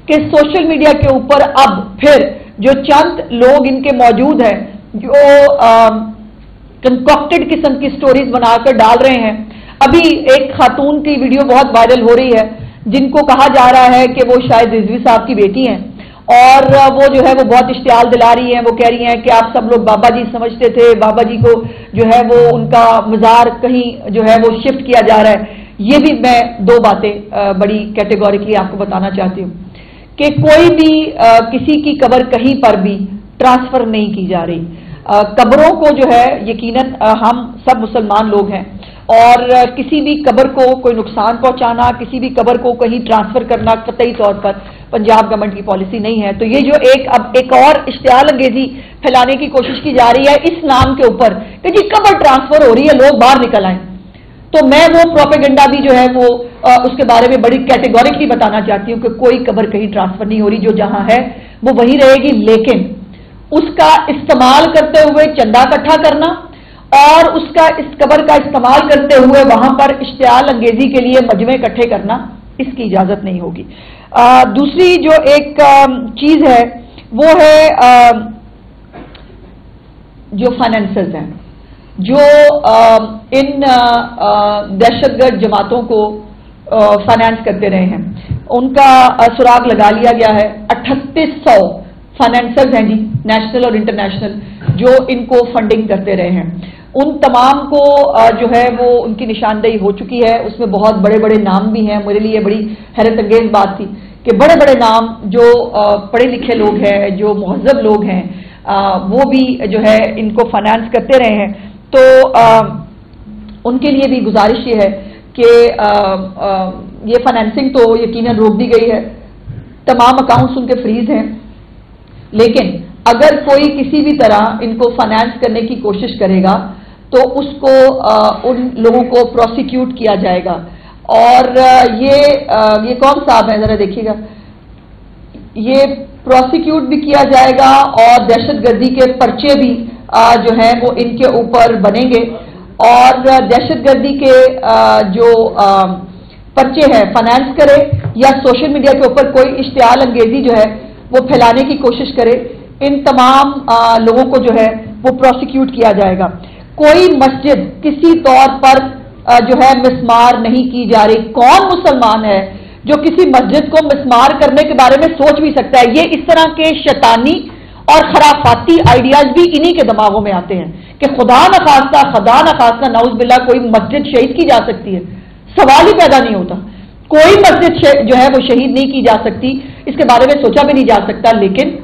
کہ social media के ऊपर अब फिर जो चंद लोग इनके मौजूद हैं जो कंकॉक्टेड किस्म की स्टोरीज बनाकर डाल रहे हैं। अभी एक खातून की वीडियो बहुत वायरल हो रही है जिनको कहा जा रहा है कि वो शायद रिजवी साहब की बेटी हैं और वो जो है वो बहुत इश्तियाल दिला रही हैं। वो कह रही हैं कि आप सब लोग बाबा जी समझते थे, बाबा जी को जो है वो उनका मज़ार कहीं जो है वो शिफ्ट किया जा रहा है। ये भी मैं दो बातें बड़ी कैटेगोरिकली आपको बताना चाहती हूँ कि कोई भी किसी की कब्र कहीं पर भी ट्रांसफर नहीं की जा रही। कब्रों को जो है यकीनन हम सब मुसलमान लोग हैं और किसी भी कब्र को कोई नुकसान पहुंचाना, किसी भी कब्र को कहीं ट्रांसफर करना कतई तौर पर पंजाब गवर्नमेंट की पॉलिसी नहीं है। तो ये जो अब एक और इश्तियाल अंगेजी फैलाने की कोशिश की जा रही है इस नाम के ऊपर कि जी कब्र ट्रांसफर हो रही है, लोग बाहर निकल आए, तो मैं वो प्रोपेगेंडा भी जो है वो उसके बारे में बड़ी कैटेगोरिकली बताना चाहती हूँ कि कोई कब्र कहीं ट्रांसफर नहीं हो रही, जो जहां है वो वहीं रहेगी। लेकिन उसका इस्तेमाल करते हुए चंदा इकट्ठा करना और उसका इस कब्र का इस्तेमाल करते हुए वहां पर इश्तियाल अंगेजी के लिए मजमे इकट्ठे करना, इसकी इजाजत नहीं होगी। दूसरी जो एक चीज है वो है जो फाइनेंसर्स हैं जो इन दहशतगर्द जमातों को फाइनेंस करते रहे हैं, उनका सुराग लगा लिया गया है। 3800 फाइनेंसर्स हैं जी, नेशनल और इंटरनेशनल, जो इनको फंडिंग करते रहे हैं। उन तमाम को जो है वो उनकी निशानदेही हो चुकी है। उसमें बहुत बड़े बड़े नाम भी हैं। मेरे लिए बड़ी हैरत अंगेज बात थी कि बड़े बड़े नाम जो पढ़े लिखे लोग हैं, जो मुहज़्ज़ब लोग हैं, वो भी जो है इनको फाइनेंस करते रहे हैं। तो उनके लिए भी गुजारिश ये है कि ये फाइनेंसिंग तो यकीनन रोक दी गई है, तमाम अकाउंट्स उनके फ्रीज हैं, लेकिन अगर कोई किसी भी तरह इनको फाइनेंस करने की कोशिश करेगा तो उसको उन लोगों को प्रोसिक्यूट किया जाएगा। और ये कौन साहब है, जरा देखिएगा, ये प्रोसिक्यूट भी किया जाएगा और दहशतगर्दी के पर्चे भी जो हैं वो इनके ऊपर बनेंगे। और दहशतगर्दी के जो पर्चे हैं, फाइनेंस करे या सोशल मीडिया के ऊपर कोई इश्तियाल अंगेजी जो है वो फैलाने की कोशिश करे, इन तमाम लोगों को जो है वो प्रोसिक्यूट किया जाएगा। कोई मस्जिद किसी तौर पर जो है मिसमार नहीं की जा रही। कौन मुसलमान है जो किसी मस्जिद को मिसमार करने के बारे में सोच भी सकता है? ये इस तरह के शैतानी और खराफाती आइडियाज भी इन्हीं के दिमागों में आते हैं कि खुदा न खास्ता नाउज़ बिल्लाह कोई मस्जिद शहीद की जा सकती है, सवाल ही पैदा नहीं होता। कोई मस्जिद जो है वो शहीद नहीं की जा सकती, इसके बारे में सोचा भी नहीं जा सकता। लेकिन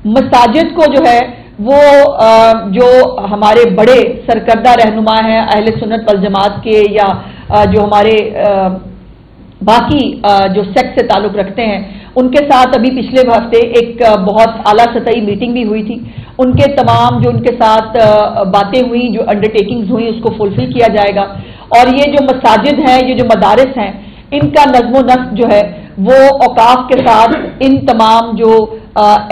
मसाजिद को जो है वो जो हमारे बड़े सरकर्दा रहनुमा हैं अहले सुन्नत वल जमात के, या जो हमारे बाकी जो सेक्ट से ताल्लुक रखते हैं, उनके साथ अभी पिछले हफ्ते एक बहुत आला सतही मीटिंग भी हुई थी। उनके तमाम जो उनके साथ बातें हुई, जो अंडरटेकिंग्स हुई, उसको फुलफिल किया जाएगा। और ये जो मसाजिद हैं, ये जो मदारिस हैं, इनका नज़्म नस्क जो है वो औकाफ के साथ इन तमाम जो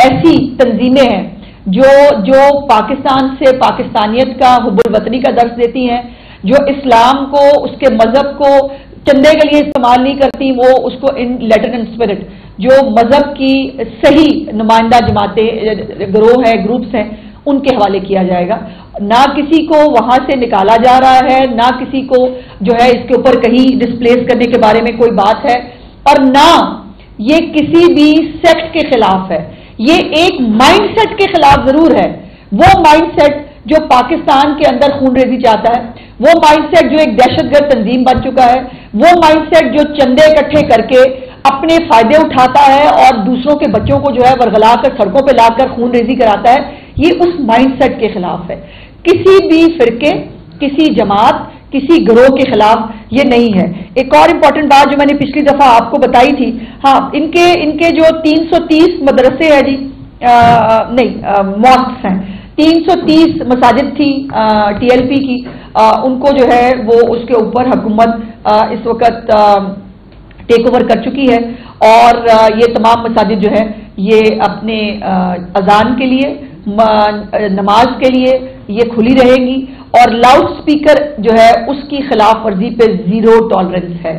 ऐसी तंजीमें हैं जो पाकिस्तान से पाकिस्तानियत का, हुब्बुल वतनी का दर्स देती हैं, जो इस्लाम को, उसके मजहब को चंदे के लिए इस्तेमाल नहीं करती, वो उसको इन लेटर एंड स्पिरिट, जो मजहब की सही नुमाइंदा जमातें, गिरोह है, ग्रुप्स हैं, उनके हवाले किया जाएगा। ना किसी को वहां से निकाला जा रहा है, ना किसी को जो है इसके ऊपर कहीं डिस्प्लेस करने के बारे में कोई बात है, और ना ये किसी भी सेक्ट के खिलाफ है। ये एक माइंडसेट के खिलाफ जरूर है। वो माइंडसेट जो पाकिस्तान के अंदर खूनरेजी चाहता है, वो माइंडसेट जो एक दहशतगर्द तंजीम बन चुका है, वो माइंडसेट जो चंदे इकट्ठे करके अपने फायदे उठाता है और दूसरों के बच्चों को जो है वरगला कर सड़कों पर लाकर खूनरेजी कराता है, ये उस माइंडसेट के खिलाफ है। किसी भी फिरके, किसी जमात, किसी गिरोह के खिलाफ ये नहीं है। एक और इंपॉर्टेंट बात जो मैंने पिछली दफा आपको बताई थी, हाँ, इनके जो 330 मदरसे हैं जी, मॉस्क्स हैं, 330 मसाजिद थी TLP की, उनको जो है वो उसके ऊपर हुकूमत इस वक्त टेक ओवर कर चुकी है। और ये तमाम मसाजिद जो है ये अपने अजान के लिए, नमाज के लिए ये खुली रहेंगी, और लाउड स्पीकर जो है उसकी खिलाफ वर्जी पे जीरो टॉलरेंस है।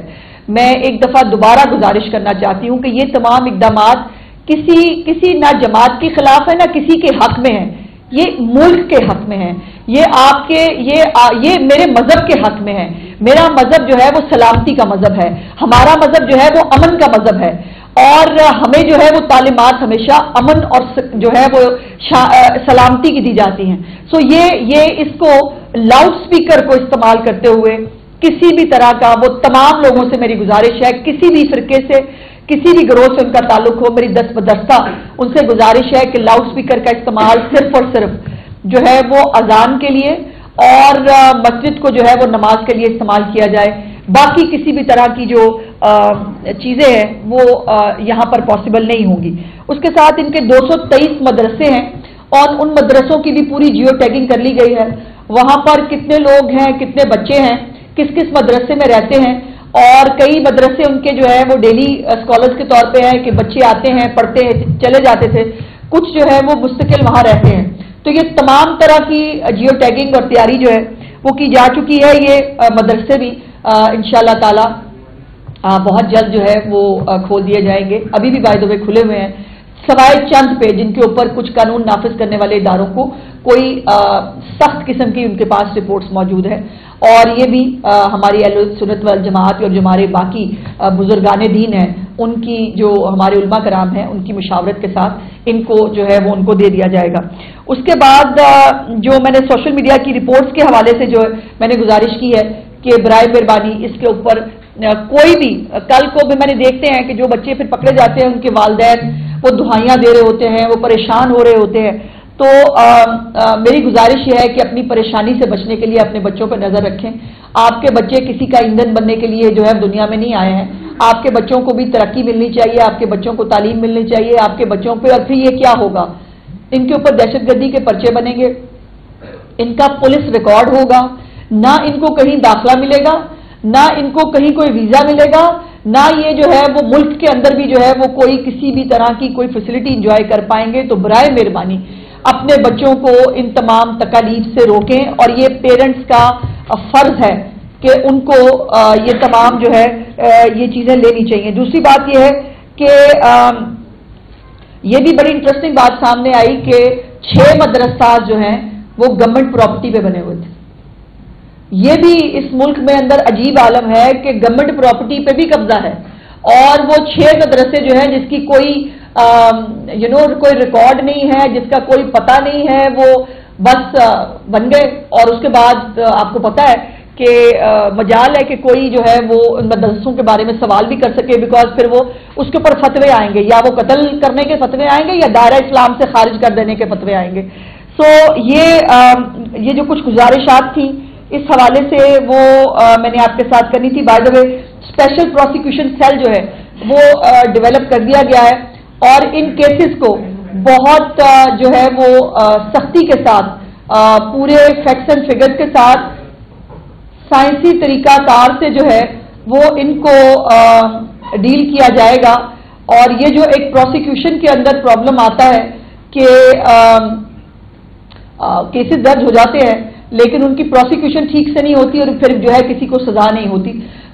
मैं एक दफा दोबारा गुजारिश करना चाहती हूं कि ये तमाम इकदामात किसी ना जमात के खिलाफ है ना किसी के हक में है, ये मुल्क के हक में है, ये मेरे मजहब के हक में है। मेरा मजहब जो है वो सलामती का मजहब है, हमारा मजहब जो है वो अमन का मजहब है, और हमें जो है वो तालीमात हमेशा अमन और जो है वो सलामती की दी जाती हैं। सो ये इसको लाउड स्पीकर को इस्तेमाल करते हुए किसी भी तरह का, वो तमाम लोगों से मेरी गुजारिश है, किसी भी फिरके से किसी भी गिरोह से उनका ताल्लुक हो, मेरी दस्तबदस्ता उनसे गुजारिश है कि लाउड स्पीकर का इस्तेमाल सिर्फ और सिर्फ जो है वो अजान के लिए और मस्जिद को जो है वो नमाज के लिए इस्तेमाल किया जाए। बाकी किसी भी तरह की जो चीज़ें हैं वो यहाँ पर पॉसिबल नहीं होंगी। उसके साथ इनके 223 मदरसे हैं और उन मदरसों की भी पूरी जियो टैगिंग कर ली गई है। वहाँ पर कितने लोग हैं, कितने बच्चे हैं, किस किस मदरसे में रहते हैं, और कई मदरसे उनके जो है वो डेली स्कॉलर्स के तौर पे हैं कि बच्चे आते हैं, पढ़ते हैं, चले जाते थे, कुछ जो है वो मुस्तकिल वहाँ रहते हैं। तो ये तमाम तरह की जियो टैगिंग और तैयारी जो है वो की जा चुकी है। ये मदरसे भी इंशाअल्लाह ताला बहुत जल्द जो है वो खोल दिए जाएंगे। अभी भी बाय द वे खुले हुए हैं, सवाए चंद पे जिनके ऊपर कुछ कानून नाफिज करने वाले इदारों को कोई सख्त किस्म की उनके पास रिपोर्ट्स मौजूद है। और ये भी हमारी अहले सुन्नत वल जमात और जो हमारे बाकी बुजुर्गाने दीन हैं उनकी, जो हमारे उलमा कराम हैं, उनकी मुशावरत के साथ इनको जो है वो उनको दे दिया जाएगा। उसके बाद जो मैंने सोशल मीडिया की रिपोर्ट्स के हवाले से जो मैंने गुजारिश की है कि बराए मेहरबानी इसके ऊपर कोई भी, कल को भी मैंने देखते हैं कि जो बच्चे फिर पकड़े जाते हैं उनके वालिदैन वो दुहाइयाँ दे रहे होते हैं, वो परेशान हो रहे होते हैं। तो मेरी गुजारिश यह है कि अपनी परेशानी से बचने के लिए अपने बच्चों पर नजर रखें। आपके बच्चे किसी का ईंधन बनने के लिए जो है दुनिया में नहीं आए हैं। आपके बच्चों को भी तरक्की मिलनी चाहिए, आपके बच्चों को तालीम मिलनी चाहिए, आपके बच्चों पे। और फिर ये क्या होगा, इनके ऊपर दहशतगर्दी के पर्चे बनेंगे, इनका पुलिस रिकॉर्ड होगा, ना इनको कहीं दाखिला मिलेगा, ना इनको कहीं कोई वीजा मिलेगा, ना ये जो है वो मुल्क के अंदर भी जो है वो कोई किसी भी तरह की कोई फैसिलिटी इंजॉय कर पाएंगे। तो बराए मेहरबानी अपने बच्चों को इन तमाम तकालीफ से रोकें, और ये पेरेंट्स का फर्ज है कि उनको ये तमाम जो है ये चीजें लेनी चाहिए। दूसरी बात ये है कि ये भी बड़ी इंटरेस्टिंग बात सामने आई कि 6 मदरसा जो हैं वो गवर्नमेंट प्रॉपर्टी पे बने हुए थे। ये भी इस मुल्क में अंदर अजीब आलम है कि गवर्नमेंट प्रॉपर्टी पे भी कब्जा है, और वो 6 मदरसे जो है जिसकी कोई कोई रिकॉर्ड नहीं है, जिसका कोई पता नहीं है, वो बस बन गए। और उसके बाद आपको पता है कि मजाल है कि कोई जो है वो उन मदरसों के बारे में सवाल भी कर सके, बिकॉज फिर वो उसके ऊपर फतवे आएंगे, या वो कत्ल करने के फतवे आएंगे या दायरा इस्लाम से खारिज कर देने के फतवे आएंगे। सो ये जो कुछ गुजारिशात थी इस हवाले से वो मैंने आपके साथ करनी थी। By the way special prosecution cell जो है वो डेवलप कर दिया गया है, और इन केसेस को बहुत जो है वो सख्ती के साथ पूरे फैक्ट्स एंड फिगर्स के साथ साइंसी तरीकाकार से जो है वो इनको डील किया जाएगा। और ये जो एक प्रोसिक्यूशन के अंदर प्रॉब्लम आता है कि केसेस दर्ज हो जाते हैं लेकिन उनकी प्रोसिक्यूशन ठीक से नहीं होती और फिर जो है किसी को सजा नहीं होती।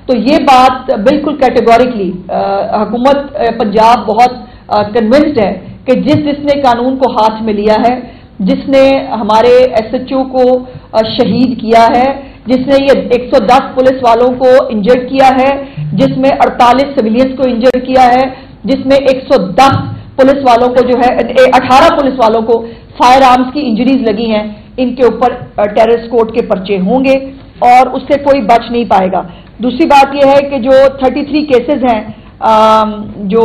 तो ये बात बिल्कुल कैटेगोरिकली हुकूमत पंजाब बहुत कन्विंस्ड है कि जिसने कानून को हाथ में लिया है, जिसने हमारे SHO को शहीद किया है, जिसने ये 110 पुलिस वालों को इंजर्ड किया है, जिसमें 48 सिविलियंस को इंजर्ड किया है, जिसमें 110 पुलिस वालों को जो है 18 पुलिस वालों को फायर आर्म्स की इंजरीज लगी हैं, इनके ऊपर टेररिस्ट कोड के पर्चे होंगे और उससे कोई बच नहीं पाएगा। दूसरी बात यह है कि जो 33 केसेस हैं, जो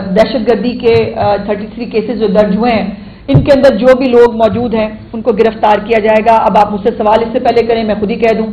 दहशतगर्दी के 33 केसेस जो दर्ज हुए हैं, इनके अंदर जो भी लोग मौजूद हैं उनको गिरफ्तार किया जाएगा। अब आप मुझसे सवाल इससे पहले करें, मैं खुद ही कह दूं